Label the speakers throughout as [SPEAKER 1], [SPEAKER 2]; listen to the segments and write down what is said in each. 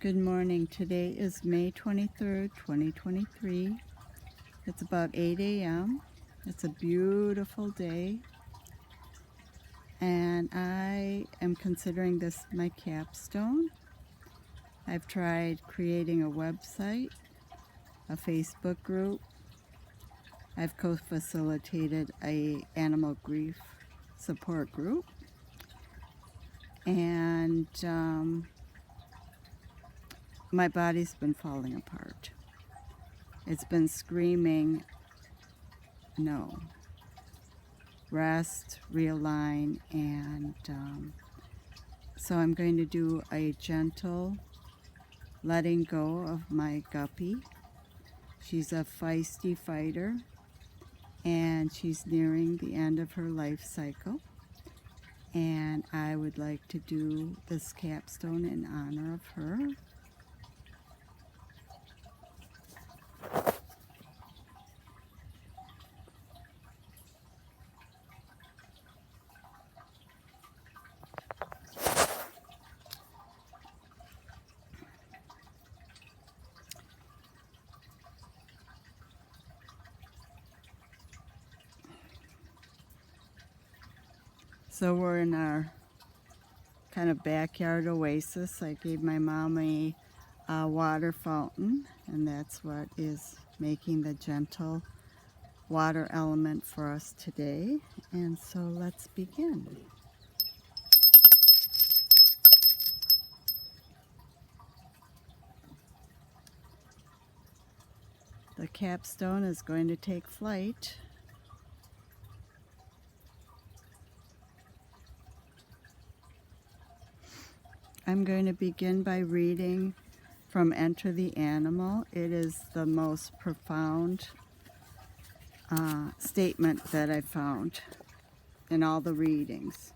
[SPEAKER 1] Good morning. Today is May 23rd, 2023. It's about 8 a.m. It's a beautiful day, and I am considering this my capstone. I've tried creating a website, a Facebook group. I've co-facilitated a animal grief support group, and my body's been falling apart. It's been screaming, no, rest, realign, and so I'm going to do a gentle letting go of my guppy. She's a feisty fighter, and she's nearing the end of her life cycle, and I would like to do this capstone in honor of her. So we're in our kind of backyard oasis. I gave my mom a water fountain, and that's what is making the gentle water element for us today. And so let's begin. The capstone is going to take flight. I'm going to begin by reading from Enter the Animal. It is the most profound statement that I found in all the readings.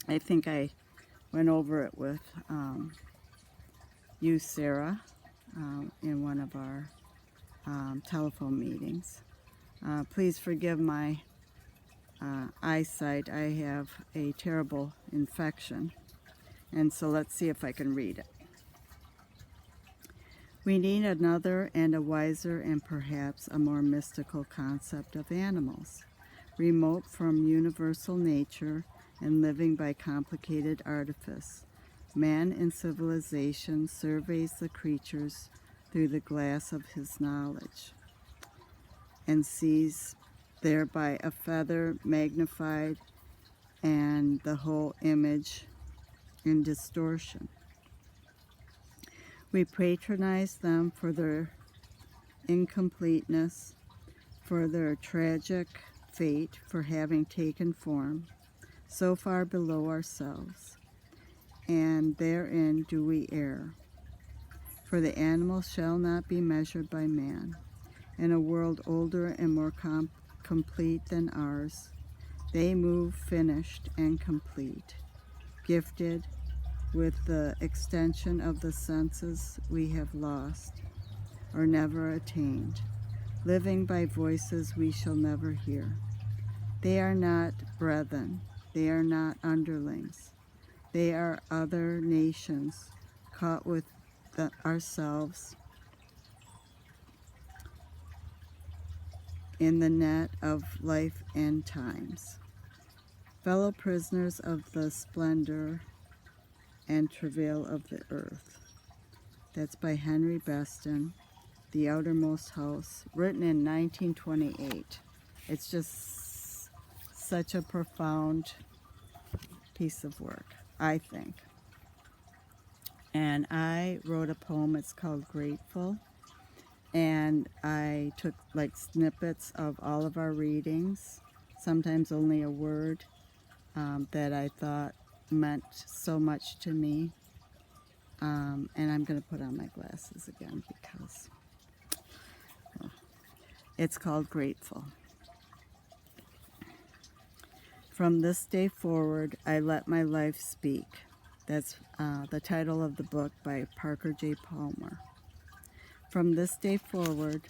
[SPEAKER 1] I think I went over it with you, Sarah, in one of our telephone meetings. Please forgive my eyesight. I have a terrible infection, and so let's see if I can read it. We need another and a wiser and perhaps a more mystical concept of animals, remote from universal nature and living by complicated artifice. Man in civilization surveys the creatures through the glass of his knowledge and sees thereby a feather magnified and the whole image in distortion. We patronize them for their incompleteness, for their tragic fate, for having taken form so far below ourselves, and therein do we err. For the animals shall not be measured by man. In a world older and more complete than ours, they move finished and complete, gifted with the extension of the senses we have lost or never attained, living by voices we shall never hear. They are not brethren, they are not underlings, they are other nations caught with ourselves in the net of life and times, fellow prisoners of the splendor and travail of the earth. That's by Henry Beston, The Outermost House, written in 1928. It's just such a profound piece of work, I think. And I wrote a poem, it's called Grateful, and I took like snippets of all of our readings, sometimes only a word that I thought meant so much to me. And I'm going to put on my glasses again because it's called Grateful. From this day forward, I let my life speak. That's the title of the book by Parker J. Palmer. From this day forward,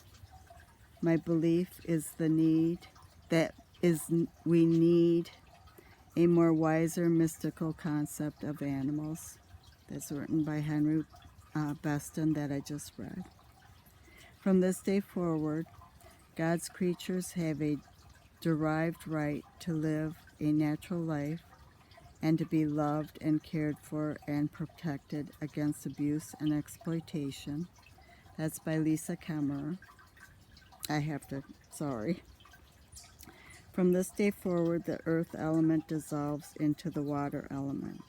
[SPEAKER 1] my belief is we need a more wiser mystical concept of animals, That's written by Henry Beston that I just read. From this day forward, God's creatures have a derived right to live a natural life and to be loved and cared for and protected against abuse and exploitation. That's by Lisa Kemmerer. Sorry. From this day forward, the earth element dissolves into the water element.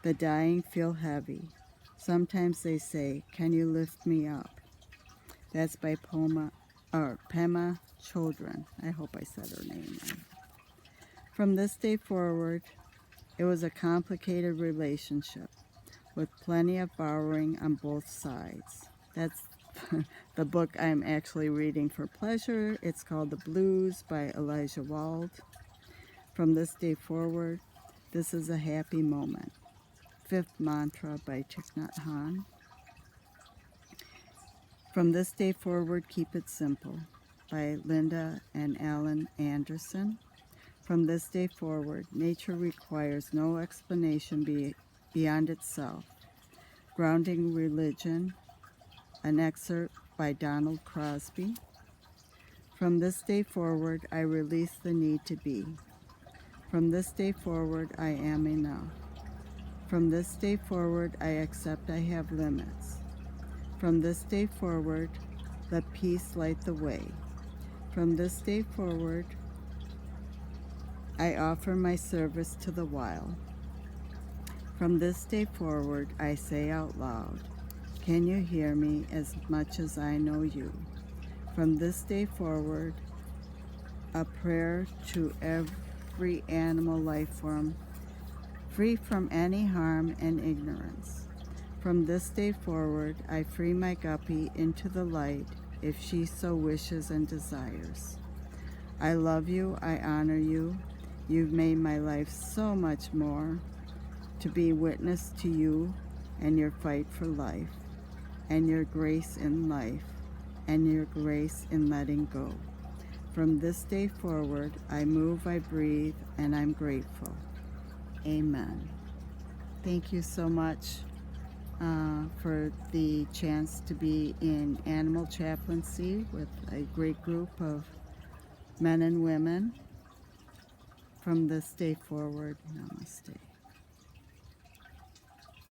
[SPEAKER 1] The dying feel heavy. Sometimes they say, "Can you lift me up?" That's by Pema Chodron. I hope I said her name right. From this day forward, it was a complicated relationship with plenty of borrowing on both sides. That's the book I'm actually reading for pleasure. It's called The Blues by Elijah Wald. From this day forward, this is a happy moment. Fifth Mantra by Thich Nhat Hanh. From this day forward, keep it simple by Linda and Alan Anderson. From this day forward, nature requires no explanation beyond itself. Grounding Religion, an excerpt by Donald Crosby. From this day forward, I release the need to be. From this day forward, I am enough. From this day forward, I accept I have limits. From this day forward, let peace light the way. From this day forward, I offer my service to the wild. From this day forward, I say out loud, can you hear me as much as I know you? From this day forward, a prayer to every animal life form, free from any harm and ignorance. From this day forward, I free my guppy into the light if she so wishes and desires. I love you, I honor you. You've made my life so much more to be witness to you and your fight for life, and your grace in life, and your grace in letting go. From this day forward, I move, I breathe, and I'm grateful. Amen. Thank you so much for the chance to be in Animal Chaplaincy with a great group of men and women. From this day forward, namaste.